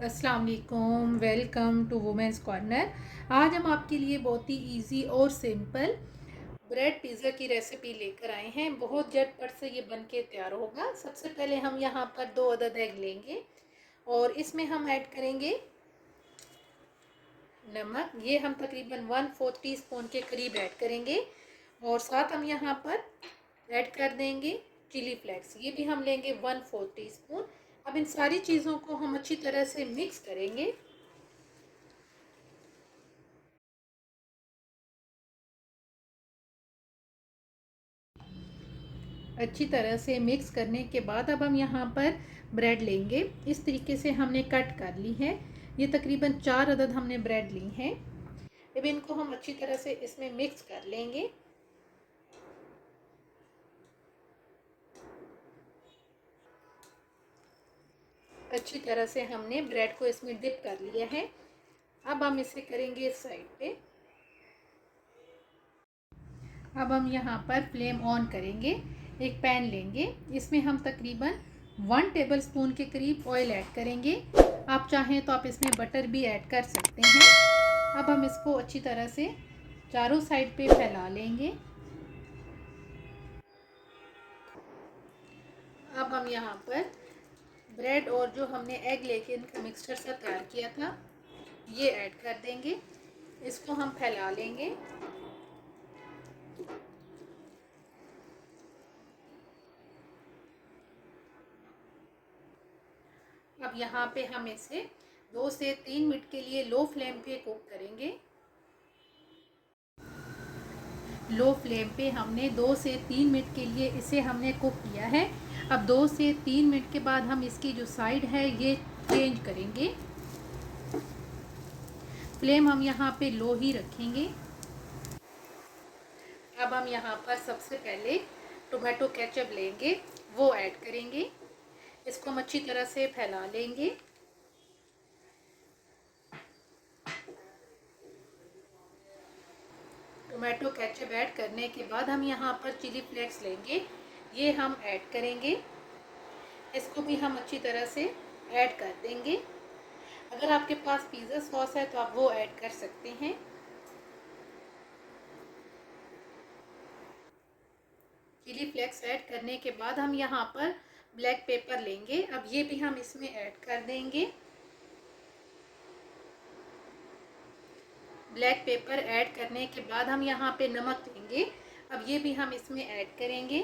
अस्सलाम वालेकुम, welcome to women's corner. आज हम आपके लिए बहुत ही इजी और सिंपल ब्रेड पिज़्ज़ा की रेसिपी लेकर आए हैं। बहुत झटपट से ये बनके तैयार होगा। सबसे पहले हम यहाँ पर 2 अदद एग लेंगे और इसमें हम ऐड करेंगे नमक। ये हम तकरीबन 1/4 टीस्पून के करीब ऐड करेंगे और साथ हम यहाँ पर ऐड कर देंगे चिली फ्लेक्स। ये भी हम लेंगे 1/4 टीस्पून। अब इन सारी चीज़ों को हम अच्छी तरह से मिक्स करेंगे। अच्छी तरह से मिक्स करने के बाद अब हम यहाँ पर ब्रेड लेंगे। इस तरीके से हमने कट कर ली है। ये तकरीबन 4 अदद हमने ब्रेड ली हैं। अब इनको हम अच्छी तरह से इसमें मिक्स कर लेंगे। अच्छी तरह से हमने ब्रेड को इसमें डिप कर लिया है। अब हम इसे करेंगे इस साइड पे। अब हम यहाँ पर फ्लेम ऑन करेंगे। एक पैन लेंगे, इसमें हम तकरीबन 1 टेबलस्पून के करीब ऑयल ऐड करेंगे। आप चाहें तो आप इसमें बटर भी ऐड कर सकते हैं। अब हम इसको अच्छी तरह से चारों साइड पे फैला लेंगे। अब हम यहाँ पर ब्रेड और जो हमने एग लेके इनका मिक्सचर सा तैयार किया था ये ऐड कर देंगे। इसको हम फैला लेंगे। अब यहाँ पे हम इसे 2 से 3 मिनट के लिए लो फ्लेम पे कुक करेंगे। लो फ्लेम पे हमने 2 से 3 मिनट के लिए इसे हमने कुक किया है। अब 2 से 3 मिनट के बाद हम इसकी जो साइड है ये चेंज करेंगे। फ्लेम हम यहाँ पे लो ही रखेंगे। अब हम यहाँ पर सबसे पहले टोमेटो केचप लेंगे, वो ऐड करेंगे। इसको हम अच्छी तरह से फैला लेंगे। टोमेटो केचप ऐड करने के बाद हम यहाँ पर चिली फ्लेक्स लेंगे, ये हम ऐड करेंगे। इसको भी हम अच्छी तरह से ऐड कर देंगे। अगर आपके पास पिज़्ज़ा सॉस है तो आप वो ऐड कर सकते हैं। चिली फ्लेक्स ऐड करने के बाद हम यहाँ पर ब्लैक पेपर लेंगे। अब ये भी हम इसमें ऐड कर देंगे। ब्लैक पेपर ऐड करने के बाद हम यहाँ पे नमक लेंगे। अब ये भी हम इसमें ऐड करेंगे।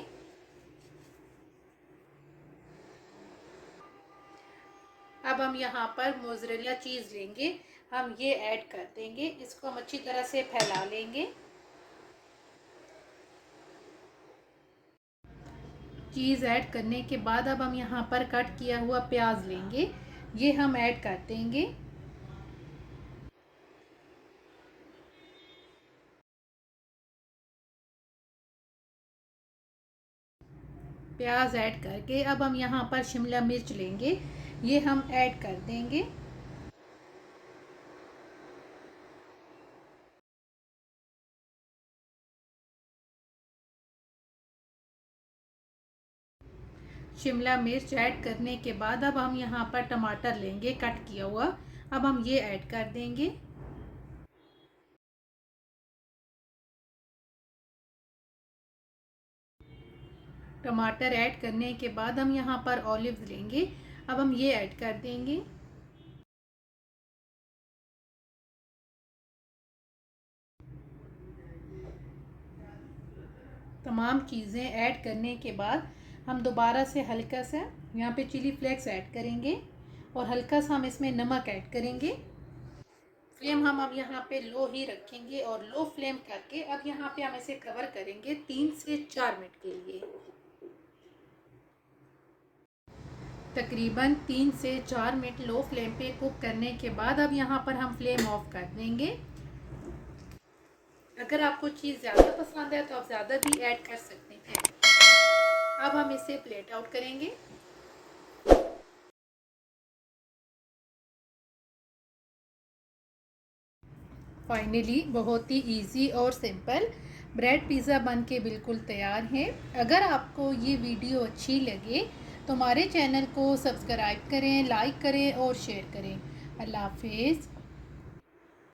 अब हम यहाँ पर मोज़रेला चीज़ लेंगे, हम ये ऐड कर देंगे। इसको हम अच्छी तरह से फैला लेंगे। चीज़ ऐड करने के बाद अब हम यहाँ पर कट किया हुआ प्याज लेंगे, ये हम ऐड कर देंगे। प्याज ऐड करके अब हम यहाँ पर शिमला मिर्च लेंगे, ये हम ऐड कर देंगे। शिमला मिर्च ऐड करने के बाद अब हम यहाँ पर टमाटर लेंगे कट किया हुआ, अब हम ये ऐड कर देंगे। टमाटर ऐड करने के बाद हम यहाँ पर ऑलिव्स लेंगे, अब हम ये ऐड कर देंगे। तमाम चीज़ें ऐड करने के बाद हम दोबारा से हल्का सा यहाँ पे चिली फ्लेक्स ऐड करेंगे और हल्का सा हम इसमें नमक ऐड करेंगे। फ्लेम हम अब यहाँ पे लो ही रखेंगे और लो फ्लेम करके अब यहाँ पे हम इसे कवर करेंगे 3 से 4 मिनट के लिए। तकरीबन 3 से 4 मिनट लो फ्लेम पे कुक करने के बाद अब यहाँ पर हम फ्लेम ऑफ कर देंगे। अगर आपको चीज़ ज़्यादा पसंद है तो आप ज़्यादा भी ऐड कर सकते हैं। अब हम इसे प्लेट आउट करेंगे। फाइनली बहुत ही इजी और सिंपल ब्रेड पिज़्ज़ा बन के बिल्कुल तैयार है। अगर आपको ये वीडियो अच्छी लगे तो हमारे चैनल को सब्सक्राइब करें, लाइक करें और शेयर करें। अल्लाह हाफिज़।